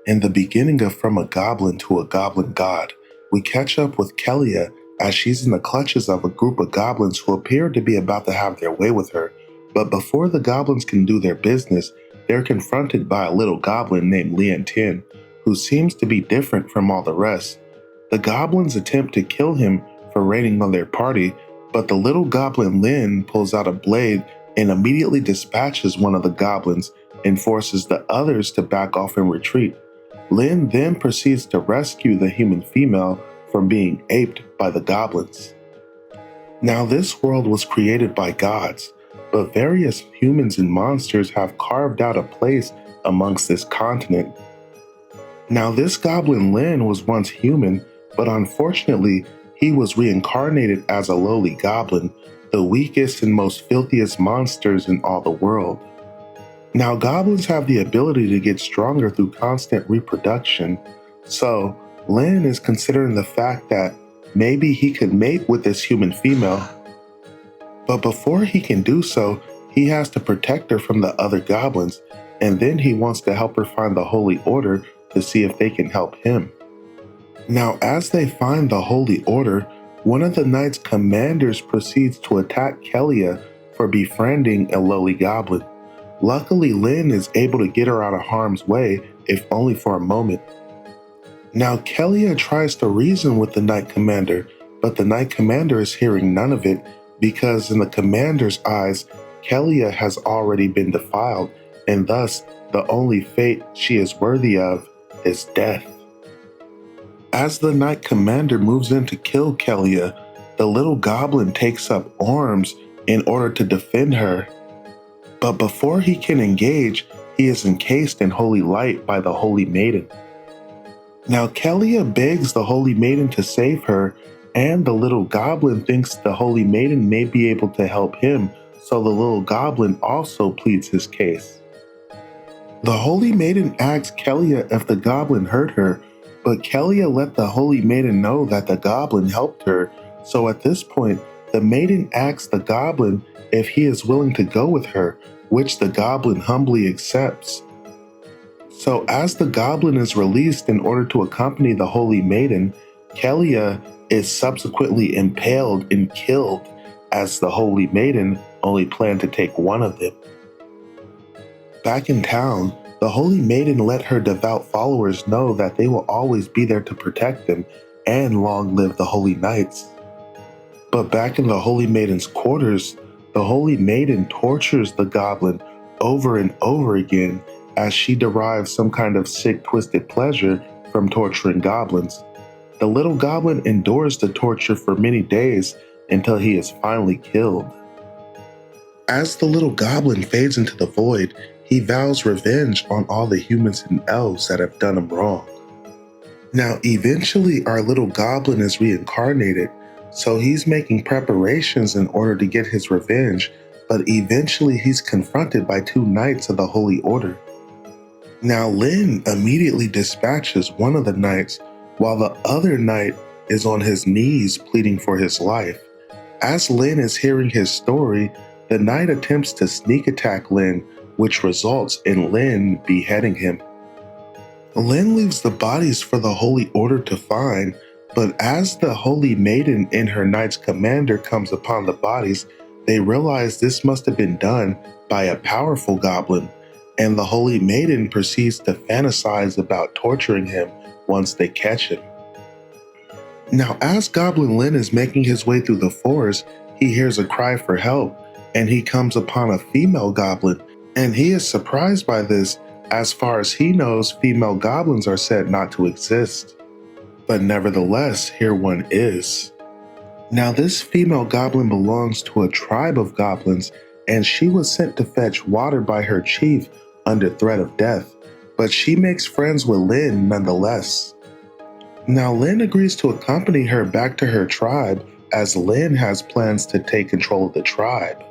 In the beginning of From a Goblin to a Goblin God, we catch up with Kelia as she's in the clutches of a group of goblins who appear to be about to have their way with her. But before the goblins can do their business, they're confronted by a little goblin named Lin Tian, who seems to be different from all the rest. The goblins attempt to kill him for raining on their party, but the little goblin Lin pulls out a blade and immediately dispatches one of the goblins and forces the others to back off and retreat. Lin then proceeds to rescue the human female from being aped by the goblins. Now, this world was created by gods, but various humans and monsters have carved out a place amongst this continent. Now, this goblin Lin was once human, but unfortunately, he was reincarnated as a lowly goblin, the weakest and most filthiest monsters in all the world. Now, goblins have the ability to get stronger through constant reproduction, so Lin is considering the fact that maybe he could mate with this human female. But before he can do so, he has to protect her from the other goblins, and then he wants to help her find the Holy Order to see if they can help him. Now, as they find the Holy Order, one of the Knight's commanders proceeds to attack Kelia for befriending a lowly goblin. Luckily, Lin is able to get her out of harm's way, if only for a moment. Now, Kelia tries to reason with the Knight Commander, but the Knight Commander is hearing none of it because in the Commander's eyes, Kelia has already been defiled, and thus the only fate she is worthy of is death. As the Knight Commander moves in to kill Kelia, the little goblin takes up arms in order to defend her. But before he can engage, he is encased in holy light by the Holy Maiden. Now, Kelia begs the Holy Maiden to save her, and the little goblin thinks the Holy Maiden may be able to help him, so the little goblin also pleads his case. The Holy Maiden asks Kelia if the goblin hurt her, but Kelia let the Holy Maiden know that the goblin helped her, so at this point, the maiden asks the goblin if he is willing to go with her, which the goblin humbly accepts. So as the goblin is released in order to accompany the Holy Maiden, Kelia is subsequently impaled and killed, as the Holy Maiden only planned to take one of them. Back in town, the Holy Maiden let her devout followers know that they will always be there to protect them and long live the Holy Knights. But back in the Holy Maiden's quarters, the Holy Maiden tortures the goblin over and over again as she derives some kind of sick, twisted pleasure from torturing goblins. The little goblin endures the torture for many days until he is finally killed. As the little goblin fades into the void, he vows revenge on all the humans and elves that have done him wrong. Now, eventually, our little goblin is reincarnated, so he's making preparations in order to get his revenge, but eventually he's confronted by two knights of the Holy Order. Now, Lin immediately dispatches one of the knights, while the other knight is on his knees pleading for his life. As Lin is hearing his story, the knight attempts to sneak attack Lin, which results in Lin beheading him. Lin leaves the bodies for the Holy Order to find, but as the Holy Maiden and her Knight's Commander comes upon the bodies, they realize this must have been done by a powerful goblin, and the Holy Maiden proceeds to fantasize about torturing him once they catch him. Now, as Goblin Lin is making his way through the forest, he hears a cry for help, and he comes upon a female goblin, and he is surprised by this. As far as he knows, female goblins are said not to exist. But nevertheless, here one is. Now, this female goblin belongs to a tribe of goblins, and she was sent to fetch water by her chief under threat of death, but she makes friends with Lin nonetheless. Now, Lin agrees to accompany her back to her tribe, as Lin has plans to take control of the tribe.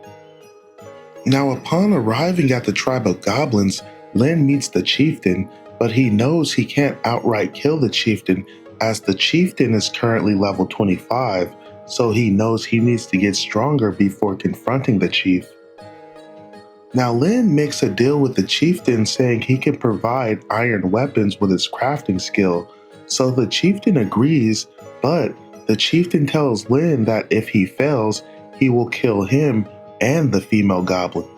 Now, upon arriving at the tribe of goblins, Lin meets the chieftain, but he knows he can't outright kill the chieftain, as the chieftain is currently level 25, so he knows he needs to get stronger before confronting the chief. Now Lin makes a deal with the chieftain saying he can provide iron weapons with his crafting skill, so the chieftain agrees, but the chieftain tells Lin that if he fails, he will kill him and the female goblin.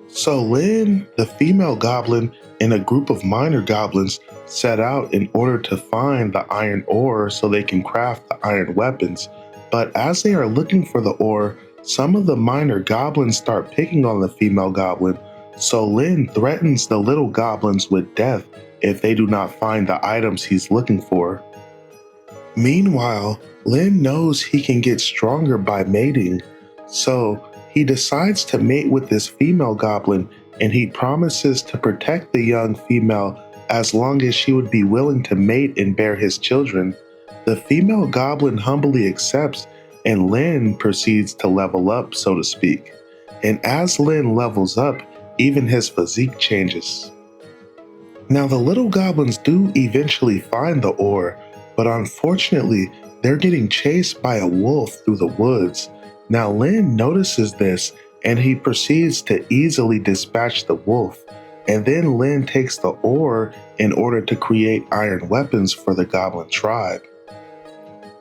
So Lin, the female goblin, and a group of minor goblins set out in order to find the iron ore so they can craft the iron weapons. But as they are looking for the ore, some of the minor goblins start picking on the female goblin. So Lin threatens the little goblins with death if they do not find the items he's looking for. Meanwhile, Lin knows he can get stronger by mating, so he decides to mate with this female goblin, and he promises to protect the young female as long as she would be willing to mate and bear his children. The female goblin humbly accepts, and Lin proceeds to level up, so to speak. And as Lin levels up, even his physique changes. Now the little goblins do eventually find the ore, but unfortunately, they're getting chased by a wolf through the woods. Now Lin notices this, and he proceeds to easily dispatch the wolf, and then Lin takes the ore in order to create iron weapons for the goblin tribe.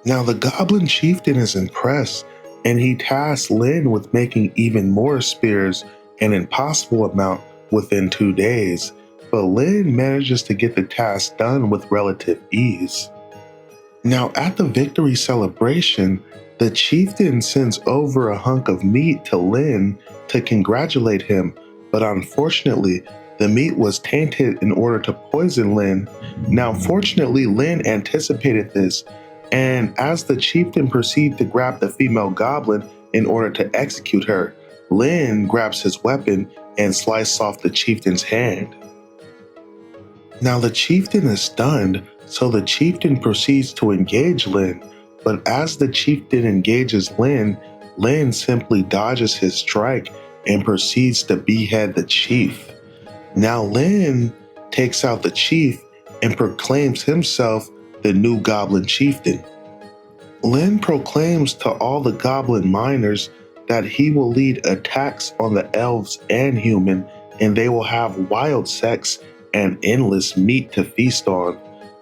Now the goblin chieftain is impressed, and he tasks Lin with making even more spears, an impossible amount, within 2 days, but Lin manages to get the task done with relative ease. Now at the victory celebration, the chieftain sends over a hunk of meat to Lin to congratulate him, but unfortunately, the meat was tainted in order to poison Lin. Now fortunately, Lin anticipated this, and as the chieftain proceeded to grab the female goblin in order to execute her, Lin grabs his weapon and slices off the chieftain's hand. Now the chieftain is stunned, so the chieftain proceeds to engage Lin, but as the chieftain engages Lin, Lin simply dodges his strike and proceeds to behead the chief. Now Lin takes out the chief and proclaims himself the new goblin chieftain. Lin proclaims to all the goblin miners that he will lead attacks on the elves and human, and they will have wild sex and endless meat to feast on.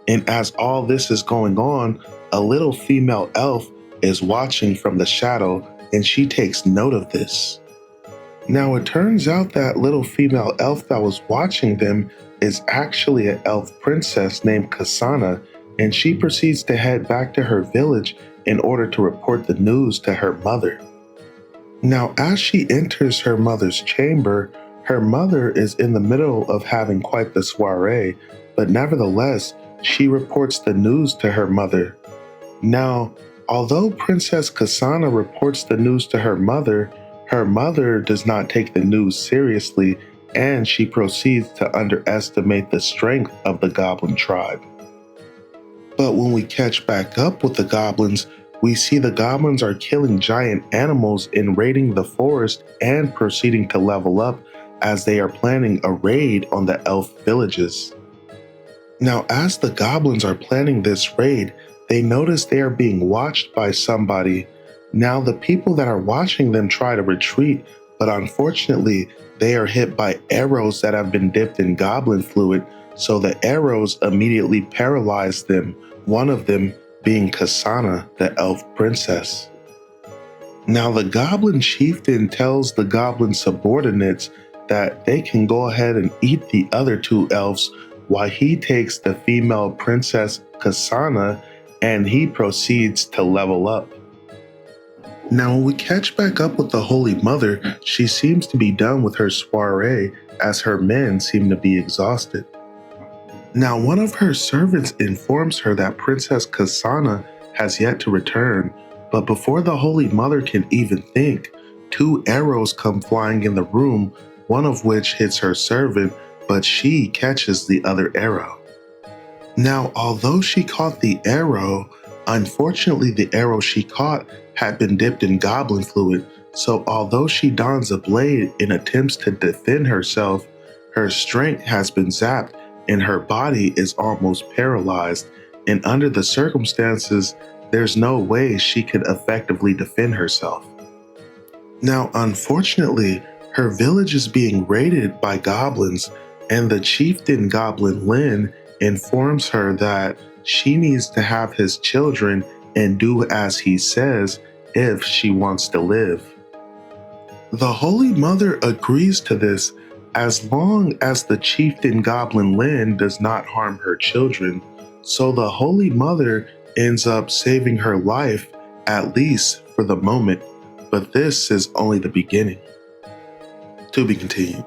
And as all this is going on, a little female elf is watching from the shadow, and she takes note of this. Now it turns out that little female elf that was watching them is actually an elf princess named Kasana, and she proceeds to head back to her village in order to report the news to her mother. Now as she enters her mother's chamber, her mother is in the middle of having quite the soiree, but nevertheless, she reports the news to her mother. Now, although Princess Kasana reports the news to her mother does not take the news seriously, and she proceeds to underestimate the strength of the goblin tribe. But when we catch back up with the goblins, we see the goblins are killing giant animals and raiding the forest and proceeding to level up as they are planning a raid on the elf villages. Now, as the goblins are planning this raid, they notice they are being watched by somebody. Now, the people that are watching them try to retreat, but unfortunately, they are hit by arrows that have been dipped in goblin fluid, so the arrows immediately paralyze them, one of them being Kasana, the elf princess. Now, the goblin chieftain tells the goblin subordinates that they can go ahead and eat the other 2 elves while he takes the female princess Kasana and he proceeds to level up. Now when we catch back up with the Holy Mother, she seems to be done with her soiree as her men seem to be exhausted. Now one of her servants informs her that Princess Kasana has yet to return, but before the Holy Mother can even think, 2 arrows come flying in the room, one of which hits her servant, but she catches the other arrow. Now, although she caught the arrow, unfortunately the arrow she caught had been dipped in goblin fluid, so although she dons a blade and attempts to defend herself, her strength has been zapped and her body is almost paralyzed, and under the circumstances, there's no way she could effectively defend herself. Now, unfortunately, Her village is being raided by goblins, and the chieftain goblin Lin informs her that she needs to have his children and do as he says if she wants to live. The Holy Mother agrees to this as long as the chieftain goblin Lin does not harm her children, so the Holy Mother ends up saving her life, at least for the moment, but this is only the beginning. To be continued.